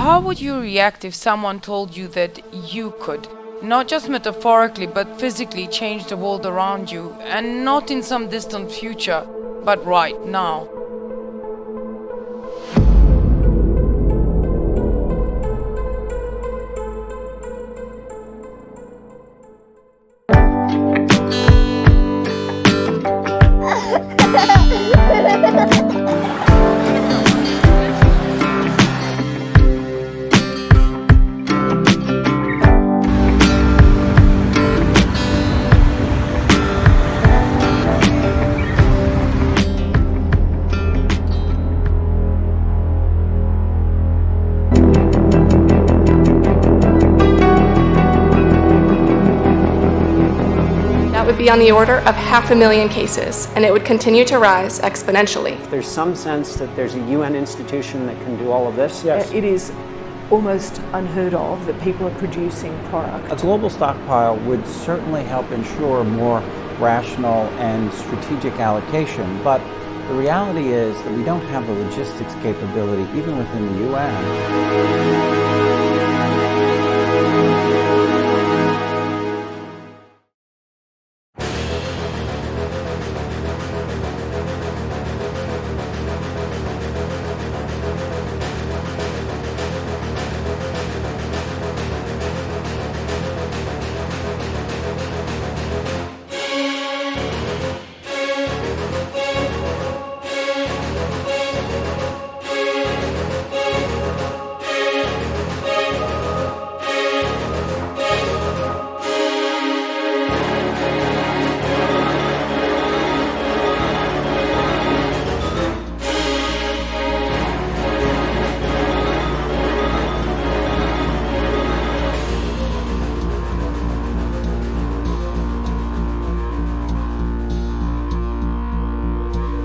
How would you react if someone told you that you could, not just metaphorically but physically, change the world around you, and not in some distant future, but right now? Be on the order of 500,000 cases, and it would continue to rise exponentially. There's some sense that there's a UN institution that can do all of this. Yes. It is almost unheard of that people are producing product. A global stockpile would certainly help ensure more rational and strategic allocation, but the reality is that we don't have the logistics capability even within the UN.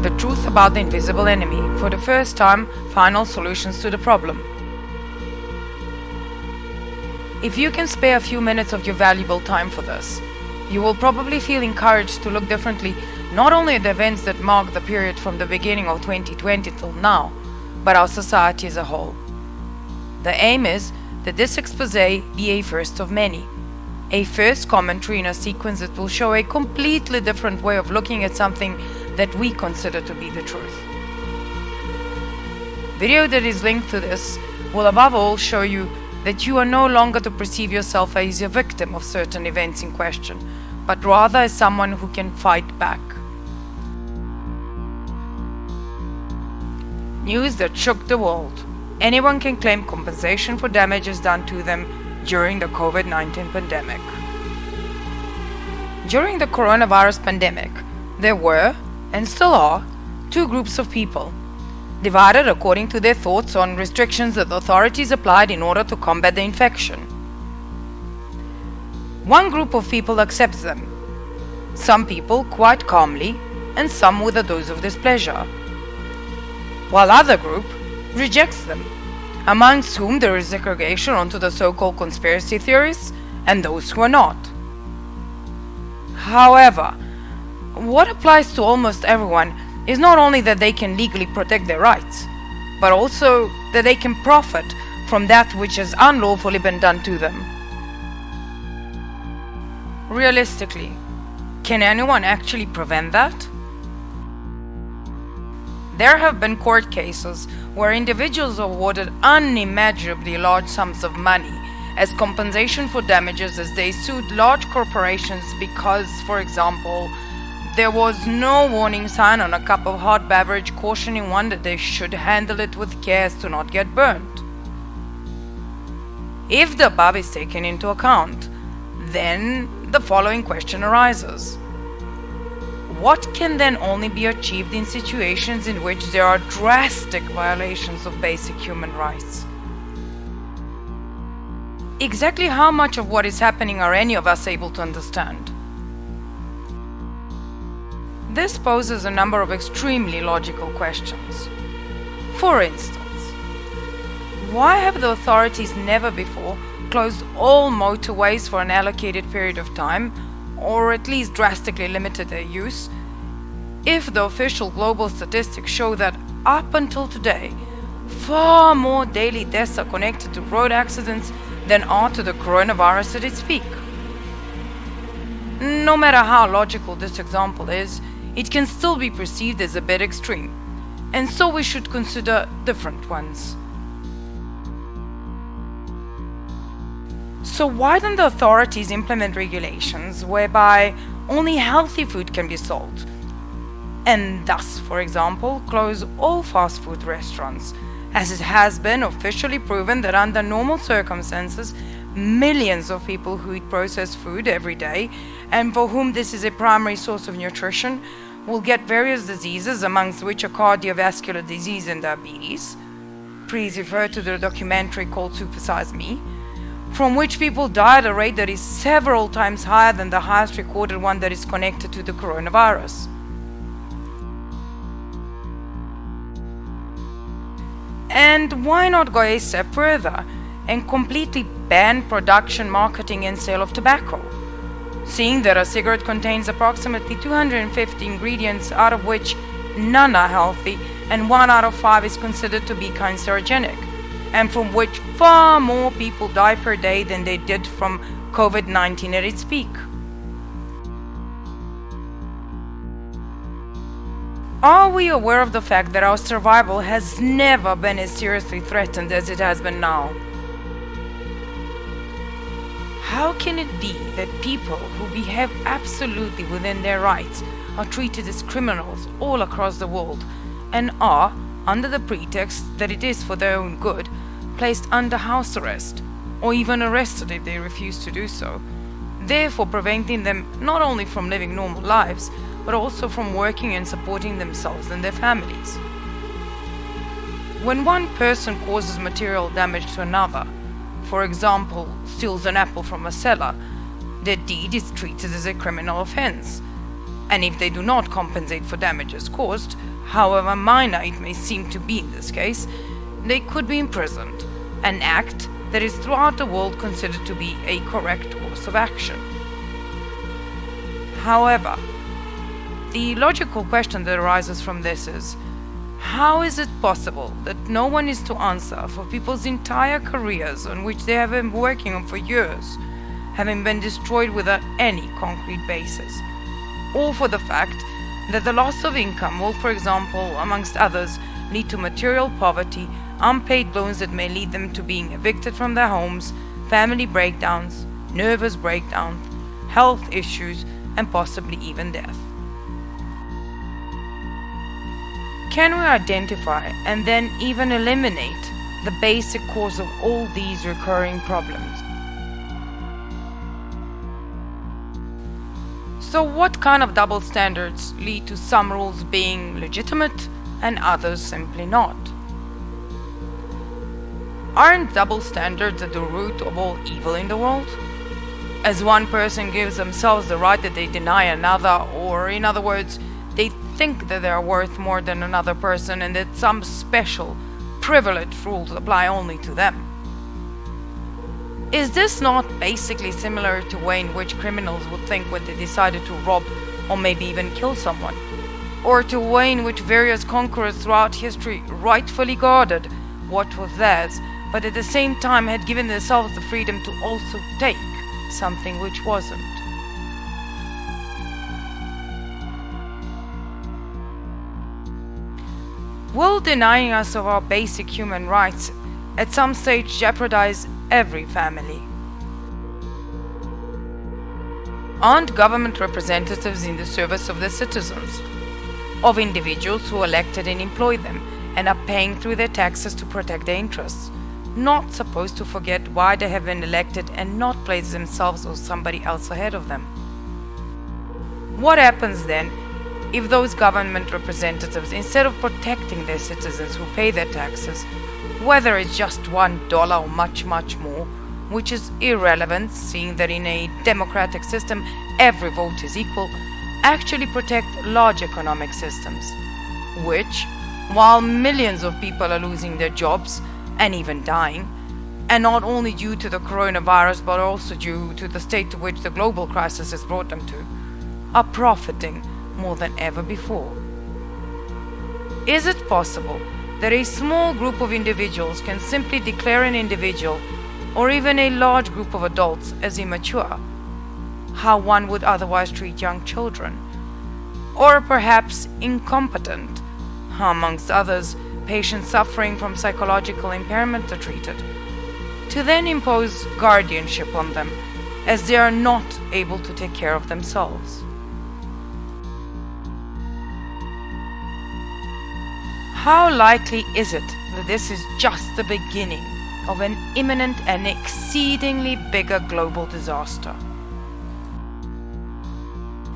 The truth about the invisible enemy. For the first time, final solutions to the problem. If you can spare a few minutes of your valuable time for this, you will probably feel encouraged to look differently not only at the events that mark the period from the beginning of 2020 till now, but our society as a whole. The aim is that this exposé be a first of many, a first commentary in a sequence that will show a completely different way of looking at something that we consider to be the truth. Video that is linked to this will above all show you that you are no longer to perceive yourself as a victim of certain events in question, but rather as someone who can fight back. News that shook the world. Anyone can claim compensation for damages done to them during the COVID-19 pandemic. During the coronavirus pandemic, there were, and still are, two groups of people, divided according to their thoughts on restrictions that authorities applied in order to combat the infection. One group of people accepts them, some people quite calmly, and some with a dose of displeasure, while other group rejects them, amongst whom there is segregation onto the so-called conspiracy theorists and those who are not. However, what applies to almost everyone is not only that they can legally protect their rights, but also that they can profit from that which has unlawfully been done to them. Realistically, can anyone actually prevent that? There have been court cases where individuals are awarded unimaginably large sums of money as compensation for damages as they sued large corporations because, for example, there was no warning sign on a cup of hot beverage cautioning one that they should handle it with care as to not get burnt. If the above is taken into account, then the following question arises. What can then only be achieved in situations in which there are drastic violations of basic human rights? Exactly how much of what is happening are any of us able to understand? This poses a number of extremely logical questions. For instance, why have the authorities never before closed all motorways for an allocated period of time, or at least drastically limited their use, if the official global statistics show that up until today, far more daily deaths are connected to road accidents than are to the coronavirus at its peak. No matter how logical this example is, it can still be perceived as a bit extreme, and so we should consider different ones. So why don't the authorities implement regulations whereby only healthy food can be sold, and thus, for example, close all fast food restaurants, as it has been officially proven that under normal circumstances, millions of people who eat processed food every day, and for whom this is a primary source of nutrition, will get various diseases, amongst which are cardiovascular disease and diabetes. Please refer to the documentary called Supersize Me, from which people die at a rate that is several times higher than the highest recorded one that is connected to the coronavirus. And why not go a step further and completely ban production, marketing and sale of tobacco? Seeing that a cigarette contains approximately 250 ingredients, out of which none are healthy and 1 out of 5 is considered to be cancerogenic, and from which far more people die per day than they did from COVID-19 at its peak. Are we aware of the fact that our survival has never been as seriously threatened as it has been now? How can it be that people who behave absolutely within their rights are treated as criminals all across the world, and are, under the pretext that it is for their own good, placed under house arrest, or even arrested if they refuse to do so, therefore preventing them not only from living normal lives, but also from working and supporting themselves and their families? When one person causes material damage to another, for example, steals an apple from a seller, their deed is treated as a criminal offense, and if they do not compensate for damages caused, however minor it may seem to be in this case, they could be imprisoned, an act that is throughout the world considered to be a correct course of action. However, the logical question that arises from this is, how is it possible that no one is to answer for people's entire careers on which they have been working on for years, having been destroyed without any concrete basis, or for the fact that the loss of income will, for example, amongst others, lead to material poverty, unpaid loans that may lead them to being evicted from their homes, family breakdowns, nervous breakdowns, health issues, and possibly even death? Can we identify and then even eliminate the basic cause of all these recurring problems? So what kind of double standards lead to some rules being legitimate and others simply not? Aren't double standards at the root of all evil in the world? As one person gives themselves the right that they deny another, or in other words, they think that they are worth more than another person and that some special, privileged rules apply only to them. Is this not basically similar to the way in which criminals would think when they decided to rob or maybe even kill someone? Or to the way in which various conquerors throughout history rightfully guarded what was theirs, but at the same time had given themselves the freedom to also take something which wasn't? Will denying us of our basic human rights at some stage jeopardize every family? Aren't government representatives in the service of their citizens, of individuals who elected and employ them and are paying through their taxes to protect their interests, not supposed to forget why they have been elected and not place themselves or somebody else ahead of them? What happens then if those government representatives, instead of protecting their citizens who pay their taxes, whether it's just $1 or much, much more, which is irrelevant seeing that in a democratic system every vote is equal, actually protect large economic systems, which, while millions of people are losing their jobs and even dying, and not only due to the coronavirus but also due to the state to which the global crisis has brought them to, are profiting more than ever before? Is it possible that a small group of individuals can simply declare an individual or even a large group of adults as immature, how one would otherwise treat young children, or perhaps incompetent, how amongst others patients suffering from psychological impairment are treated, to then impose guardianship on them as they are not able to take care of themselves. How likely is it that this is just the beginning of an imminent and exceedingly bigger global disaster?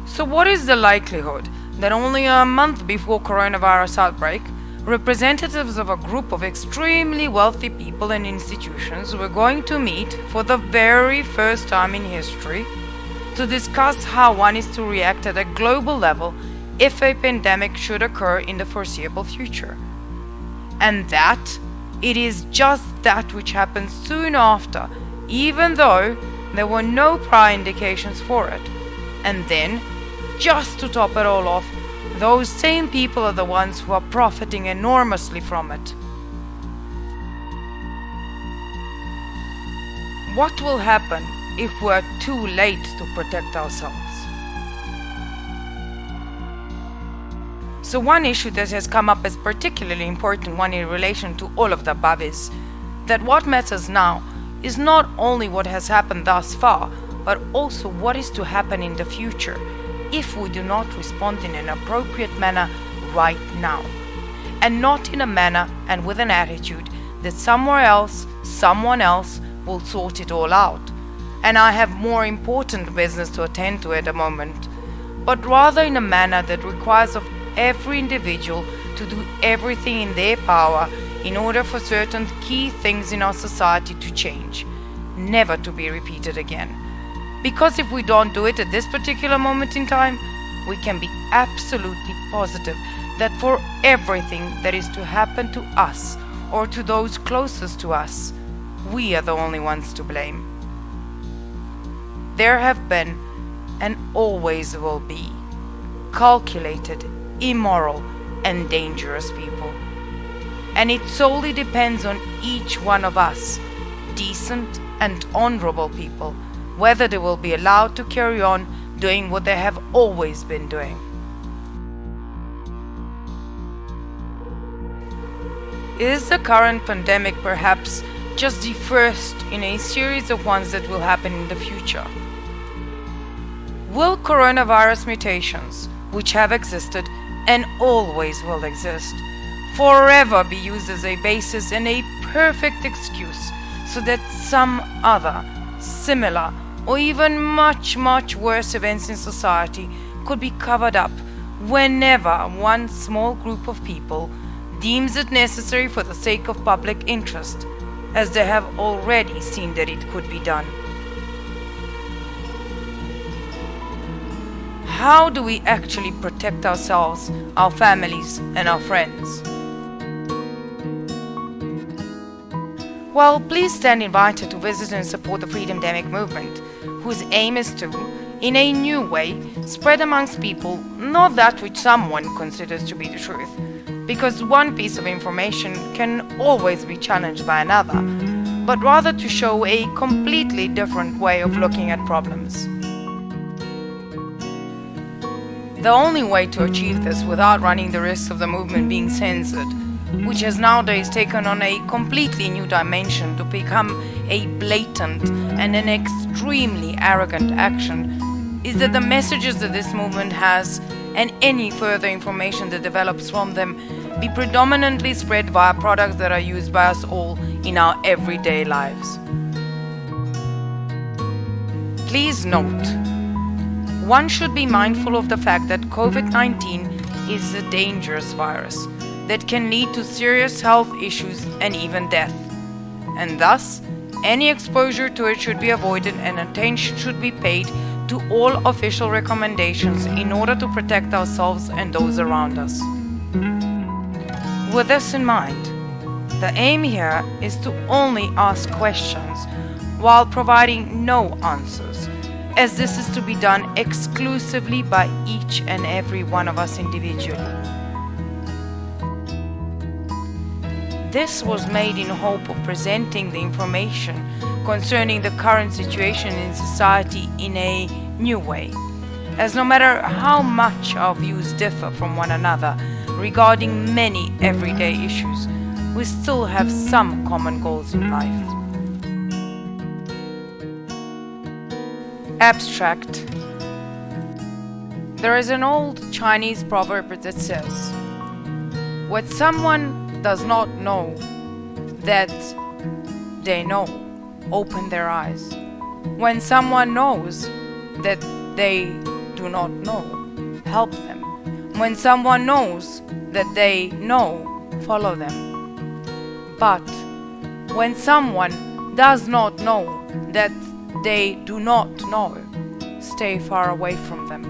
So what is the likelihood that only a month before coronavirus outbreak, representatives of a group of extremely wealthy people and institutions were going to meet for the very first time in history to discuss how one is to react at a global level if a pandemic should occur in the foreseeable future? And that it is just that which happens soon after, even though there were no prior indications for it. And then, just to top it all off, those same people are the ones who are profiting enormously from it. What will happen if we are too late to protect ourselves? So one issue that has come up as particularly important one in relation to all of the above is that what matters now is not only what has happened thus far, but also what is to happen in the future if we do not respond in an appropriate manner right now, and not in a manner and with an attitude that somewhere else, someone else will sort it all out, and I have more important business to attend to at the moment, but rather in a manner that requires of every individual to do everything in their power in order for certain key things in our society to change, never to be repeated again. Because if we don't do it at this particular moment in time, we can be absolutely positive that for everything that is to happen to us or to those closest to us, we are the only ones to blame. There have been, and always will be, calculated, immoral, and dangerous people. And it solely depends on each one of us, decent and honorable people, whether they will be allowed to carry on doing what they have always been doing. Is the current pandemic perhaps just the first in a series of ones that will happen in the future? Will coronavirus mutations, which have existed and always will exist, forever be used as a basis and a perfect excuse so that some other, similar, or even much worse events in society could be covered up whenever one small group of people deems it necessary for the sake of public interest, as they have already seen that it could be done? How do we actually protect ourselves, our families, and our friends? Well, please stand invited to visit and support the Freedomdemic movement, whose aim is to, in a new way, spread amongst people not that which someone considers to be the truth, because one piece of information can always be challenged by another, but rather to show a completely different way of looking at problems. The only way to achieve this without running the risk of the movement being censored, which has nowadays taken on a completely new dimension to become a blatant and an extremely arrogant action, is that the messages that this movement has and any further information that develops from them be predominantly spread via products that are used by us all in our everyday lives. Please note, one should be mindful of the fact that COVID-19 is a dangerous virus that can lead to serious health issues and even death, and thus any exposure to it should be avoided and attention should be paid to all official recommendations in order to protect ourselves and those around us. With this in mind, the aim here is to only ask questions while providing no answers, as this is to be done exclusively by each and every one of us individually. This was made in hope of presenting the information concerning the current situation in society in a new way, as no matter how much our views differ from one another regarding many everyday issues, we still have some common goals in life. Abstract. There is an old Chinese proverb that says, "When someone does not know that they know, open their eyes. When someone knows that they do not know, help them. When someone knows that they know, follow them. But when someone does not know that they do not know, stay far away from them."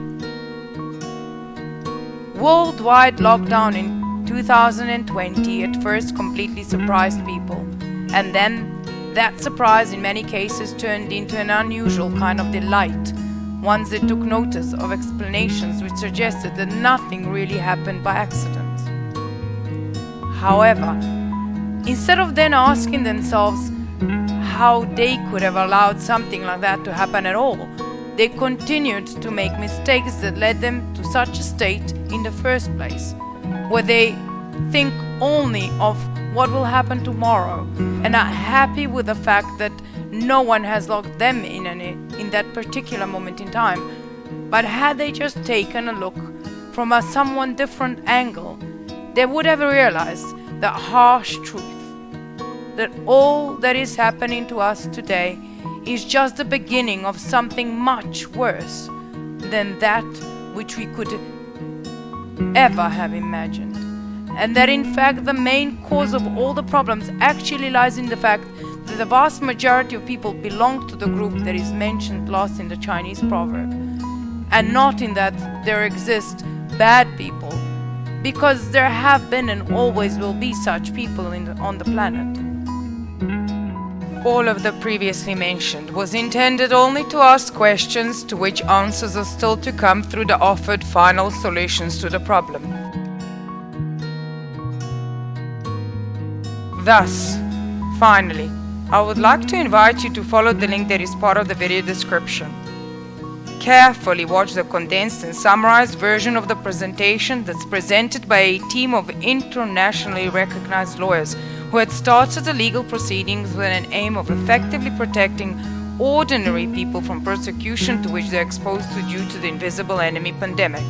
Worldwide lockdown in 2020 at first completely surprised people, and then that surprise in many cases turned into an unusual kind of delight once they took notice of explanations which suggested that nothing really happened by accident. However, instead of then asking themselves how they could have allowed something like that to happen at all, they continued to make mistakes that led them to such a state in the first place, where they think only of what will happen tomorrow and are happy with the fact that no one has locked them in that particular moment in time. But had they just taken a look from a somewhat different angle, they would have realized the harsh truth that all that is happening to us today is just the beginning of something much worse than that which we could ever have imagined. And that in fact the main cause of all the problems actually lies in the fact that the vast majority of people belong to the group that is mentioned last in the Chinese proverb, and not in that there exist bad people, because there have been and always will be such people on the planet. All of the previously mentioned was intended only to ask questions to which answers are still to come through the offered final solutions to the problem. Thus, finally, I would like to invite you to follow the link that is part of the video description. Carefully watch the condensed and summarized version of the presentation that's presented by a team of internationally recognized lawyers who had started the legal proceedings with an aim of effectively protecting ordinary people from persecution to which they are exposed due to the invisible enemy pandemic.